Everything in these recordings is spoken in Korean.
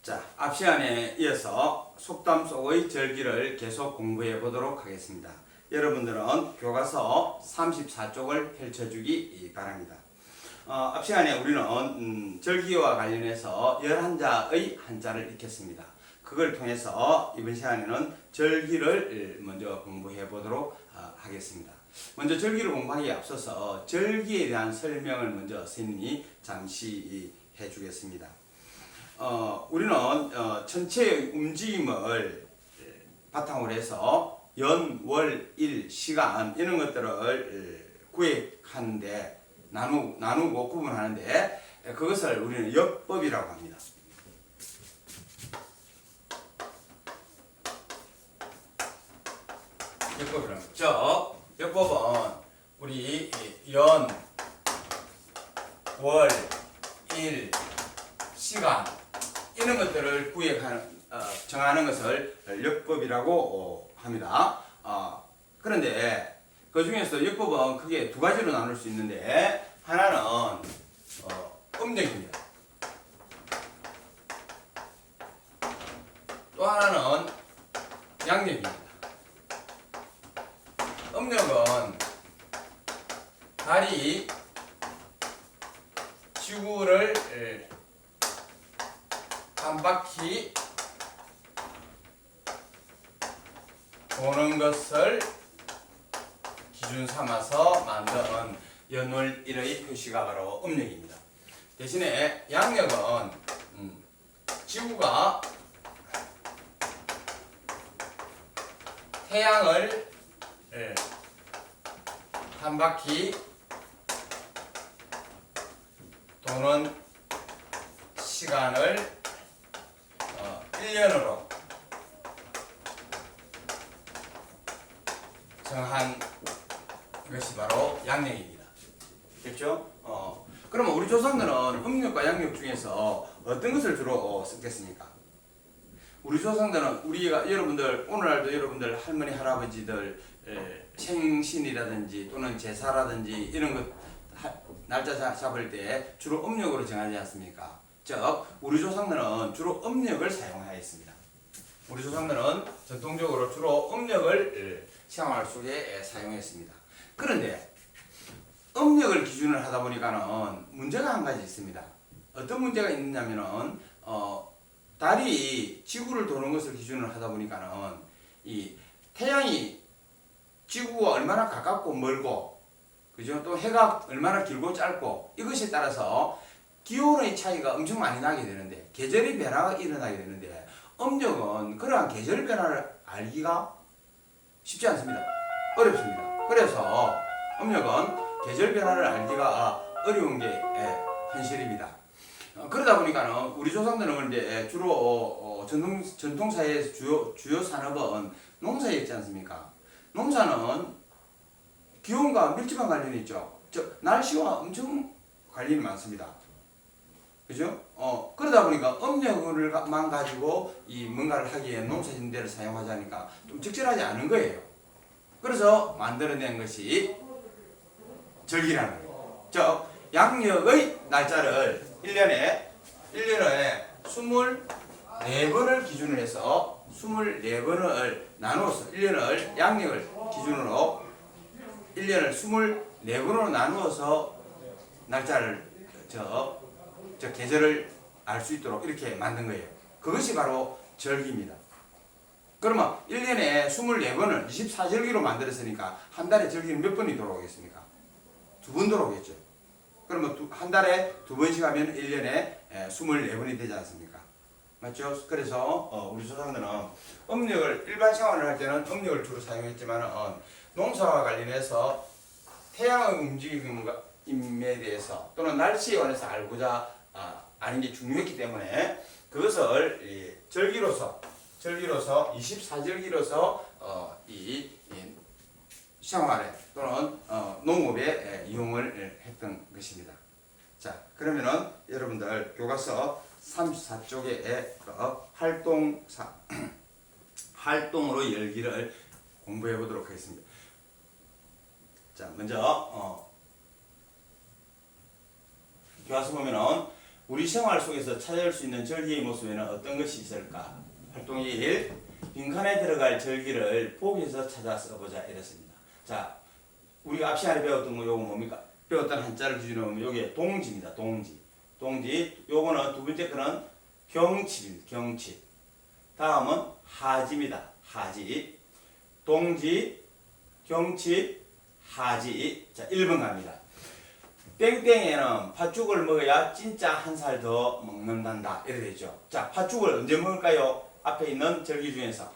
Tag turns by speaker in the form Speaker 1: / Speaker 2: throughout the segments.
Speaker 1: 자, 앞 시간에 이어서 속담 속의 절기를 계속 공부해 보도록 하겠습니다. 여러분들은 교과서 34쪽을 펼쳐주기 바랍니다. 앞 시간에 우리는 절기와 관련해서 11자의 한자를 익혔습니다. 그걸 통해서 이번 시간에는 절기를 먼저 공부해 보도록 하겠습니다. 먼저 절기를 공부하기에 앞서서 절기에 대한 설명을 먼저 선생님이 잠시 해주겠습니다. 우리는 전체의 움직임을 바탕으로 해서 연, 월, 일, 시간 이런 것들을 구획하는데 나누고 구분하는데 그것을 우리는 역법이라고 합니다. 역법이라고 합니다. 즉, 역법은 우리 연, 월, 일, 시간 이런 것들을 정하는 것을 역법이라고 합니다. 그런데 그 중에서 역법은 크게 두 가지로 나눌 수 있는데 하나는 음력입니다. 또 하나는 양력입니다. 음력은 달이 지구를 한 바퀴 도는 것을 기준 삼아서 만든 연월일의 표시가 바로 음력입니다. 대신에 양력은 지구가 태양을 한 바퀴 도는 시간을 1년으로 정한 것이 바로 양력입니다. 됐죠? 그러면 우리 조상들은 음력과 양력 중에서 어떤 것을 주로 썼겠습니까? 우리 조상들은 여러분들 오늘날도 여러분들 할머니 할아버지들 생신이라든지 또는 제사라든지 이런 것 날짜 잡을 때 주로 음력으로 정하지 않습니까? 즉 우리 조상들은 주로 음력을 사용하였습니다. 우리 조상들은 전통적으로 주로 음력을 생활 속에 사용했습니다. 그런데 음력을 기준을 하다 보니까는 문제가 한 가지 있습니다. 어떤 문제가 있느냐면은 달이 지구를 도는 것을 기준으로 하다 보니까는 이 태양이 지구와 얼마나 가깝고 멀고 그죠? 또 해가 얼마나 길고 짧고 이것에 따라서 기온의 차이가 엄청 많이 나게 되는데 계절의 변화가 일어나게 되는데 음력은 그러한 계절 변화를 알기가 쉽지 않습니다. 어렵습니다. 그래서 음력은 계절 변화를 알기가 어려운 게 현실입니다. 그러다 보니까는 우리 조상들은 이제 주로 전통사회에서 주요 산업은 농사였지 않습니까? 농사는 기온과 밀집한 관련이 있죠. 즉 날씨와 엄청 관련이 많습니다. 그죠? 그러다 보니까 음력을만 가지고 이 뭔가를 하기에 농사진대를 사용하자니까 좀 적절하지 않은 거예요. 그래서 만들어낸 것이 절기라는 거예요. 즉 양력의 날짜를 1년에 24번을 기준으로 해서 24번을 나누어서 1년을 양력을 기준으로 1년을 24번으로 나누어서 날짜를 계절을 알 수 있도록 이렇게 만든 거예요. 그것이 바로 절기입니다. 그러면 1년에 24번을 24절기로 만들었으니까 한 달에 절기는 몇 번이 돌아오겠습니까? 2번 돌아오겠죠. 그러면 한 달에 2번씩 하면 1년에 24번이 되지 않습니까? 맞죠? 그래서 우리 조상들은 음력을 일반 생활을 할 때는 음력을 주로 사용했지만 농사와 관련해서 태양의 움직임에 대해서 또는 날씨에 관해서 알고자 아는 게 중요했기 때문에 그것을 절기로서 24절기로서 이 생활에 또는 농업에 이용을 했던 것입니다. 자, 그러면은 여러분들 교과서 34쪽에 활동으로 열기를 공부해 보도록 하겠습니다. 자, 먼저 교과서 보면은 우리 생활 속에서 찾아올 수 있는 절기의 모습에는 어떤 것이 있을까? 활동 1. 빈칸에 들어갈 절기를 보기에서 찾아 써보자 이랬습니다. 자, 우리가 앞 시간에 배웠던 거 요거 뭡니까? 배웠던 한자를 기준으로 보면 요게 동지입니다. 동지. 요거는 두 번째 거는 경칩입니다. 경칩. 다음은 하지입니다. 하지. 동지, 경칩, 하지. 자, 1번 갑니다. 땡땡에는 팥죽을 먹어야 진짜 한 살 더 먹는단다. 이렇게 되죠. 자, 팥죽을 언제 먹을까요? 앞에 있는 절기 중에서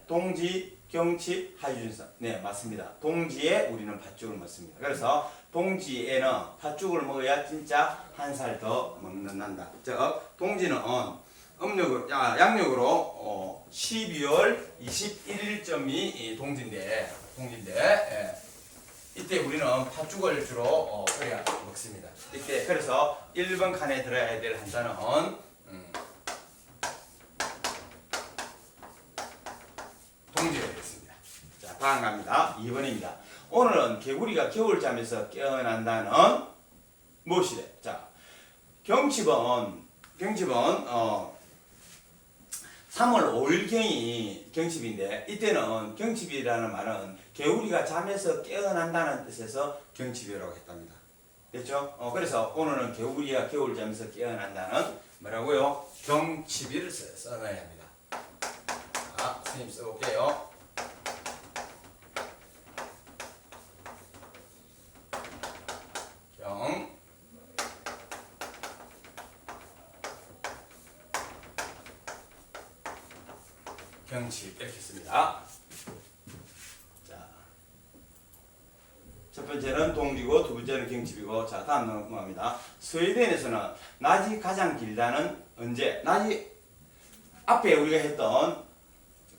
Speaker 1: 동지, 경칩, 하지 중에서 네, 맞습니다. 동지에 우리는 팥죽을 먹습니다. 그래서 동지에는 팥죽을 먹어야 진짜 한 살 더 먹는단다. 즉, 동지는 양력으로 12월 21일점이 동지인데 이때 우리는 팥죽을 주로 끓여 먹습니다. 이때 그래서 1번 칸에 들어야 될 한자는 동지가 되겠습니다. 자, 다음 갑니다. 2번입니다. 오늘은 개구리가 겨울잠에서 깨어난다는 무엇이래? 자, 경칩은 3월 5일경이 경칩인데 이때는 경칩이라는 말은 개구리가 잠에서 깨어난다는 뜻에서 경칩이라고 했답니다. 됐죠? 그래서 오늘은 개구리가 겨울잠에서 깨어난다는 뭐라고요? 경칩을 써놔야 합니다. 자, 선생님 써볼게요. 경칩 이렇게 씁니다. 자, 첫 번째는 동지고 두 번째는 경칩이고 자, 다음 넘어갑니다. 스웨덴에서는 낮이 가장 길다는 언제? 낮이 앞에 우리가 했던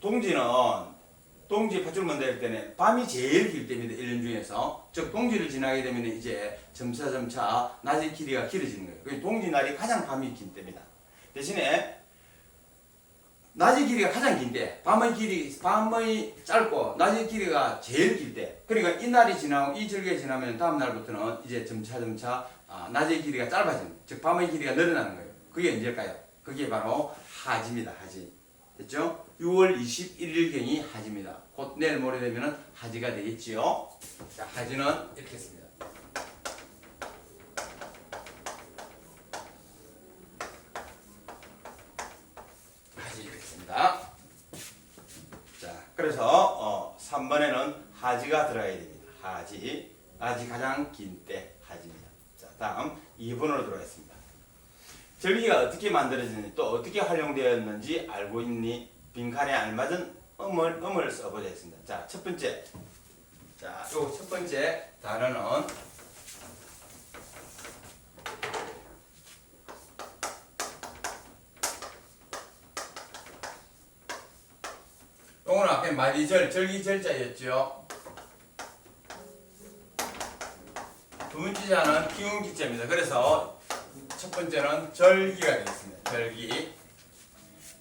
Speaker 1: 동지 팥줄 만들 때는 밤이 제일 길 때입니다. 1년 중에서. 즉 동지를 지나게 되면 이제 점차 낮의 길이가 길어지는 거예요. 그래서 동지 날이 가장 밤이 긴 때입니다. 대신에 낮의 길이가 가장 긴데 밤의 짧고 낮의 길이가 제일 길 때, 그러니까 이 날이 지나고 이 절기가 지나면 다음 날부터는 이제 점차 낮의 길이가 짧아지는, 즉 밤의 길이가 늘어나는 거예요. 그게 언제일까요? 그게 바로 하지입니다. 하지. 됐죠? 6월 21일경이 하지입니다. 곧 내일 모레 되면은 하지가 되겠지요. 자, 하지는 이렇게 씁니다. 자, 그래서 3번에는 하지가 들어가야 됩니다. 하지 가장 긴 때 하지입니다. 자, 다음 2번으로 들어가겠습니다. 절기가 어떻게 만들어지는지 또 어떻게 활용되었는지 알고 있니? 빈칸에 알맞은 음을 써보자 했습니다. 자, 첫 번째 단어는 요거는 아까 말이절, 절기절자였죠. 두 번째 자는 기운기자입니다. 그래서 첫 번째는 절기가 되겠습니다.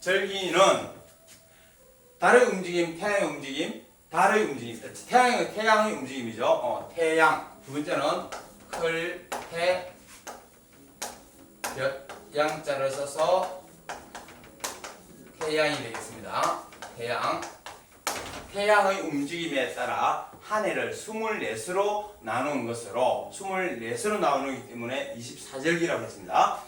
Speaker 1: 절기는 달의 움직임, 태양의 움직임, 달의 움직임, 태양의 움직임이죠. 태양. 두 번째는 클, 태, 몇, 양자를 써서 태양이 되겠습니다. 태양의 움직임에 따라 한 해를 24수로 나누는 것으로 24수로 나누기 때문에 24절기라고 했습니다.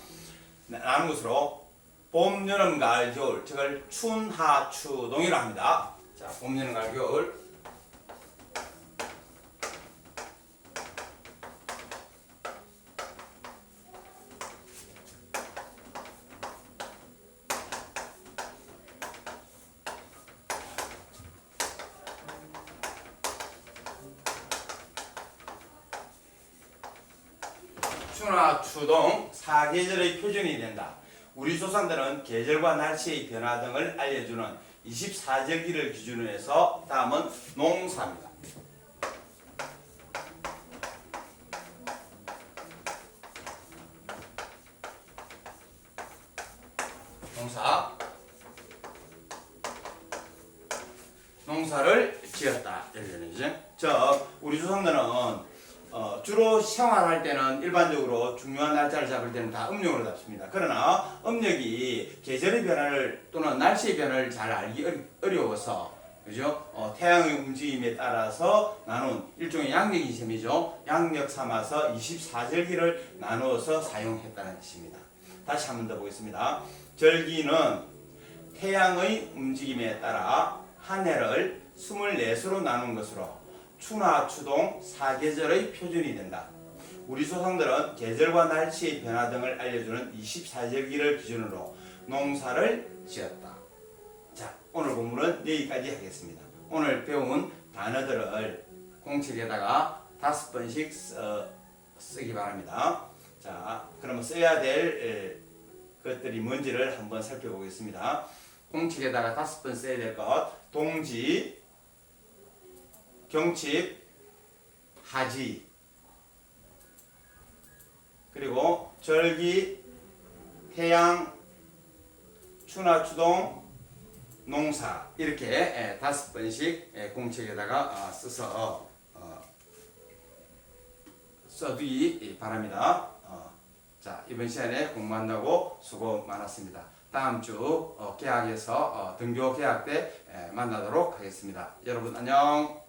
Speaker 1: 나누는 것으로 봄, 여름, 가을, 겨울 즉을 춘, 하, 추, 동이라고 합니다. 자, 봄, 여름, 가을, 겨울. 추나 추동 사계절의 표준이 된다. 우리 조상들은 계절과 날씨의 변화 등을 알려주는 24절기를 기준으로 해서 다음은 농사입니다. 농사를 지었다. 즉 우리 조상들은 주로 생활할 때는 일반적으로 중요한 날짜를 잡을 때는 다 음력으로 잡습니다. 그러나 음력이 계절의 변화를 또는 날씨의 변화를 잘 알기 어려워서 그죠? 태양의 움직임에 따라서 나눈 일종의 양력인 셈이죠. 양력 삼아서 24절기를 나누어서 사용했다는 뜻입니다. 다시 한 번 더 보겠습니다. 절기는 태양의 움직임에 따라 한 해를 24수로 나눈 것으로 추나 추동 사계절의 표준이 된다. 우리 조상들은 계절과 날씨의 변화 등을 알려주는 24절기를 기준으로 농사를 지었다. 자, 오늘 본문은 여기까지 하겠습니다. 오늘 배운 단어들을 공책에다가 5번씩 쓰기 바랍니다. 자, 그러면 써야 될 것들이 뭔지를 한번 살펴보겠습니다. 공책에다가 5번 써야 될 것: 동지, 경칩, 하지, 그리고 절기, 태양, 추나 추동, 농사, 이렇게 5번씩 공책에다가 써서 써두기 바랍니다. 자, 이번 시간에 공부한다고 수고 많았습니다. 다음 주 개학에서 등교 개학 때 만나도록 하겠습니다. 여러분 안녕.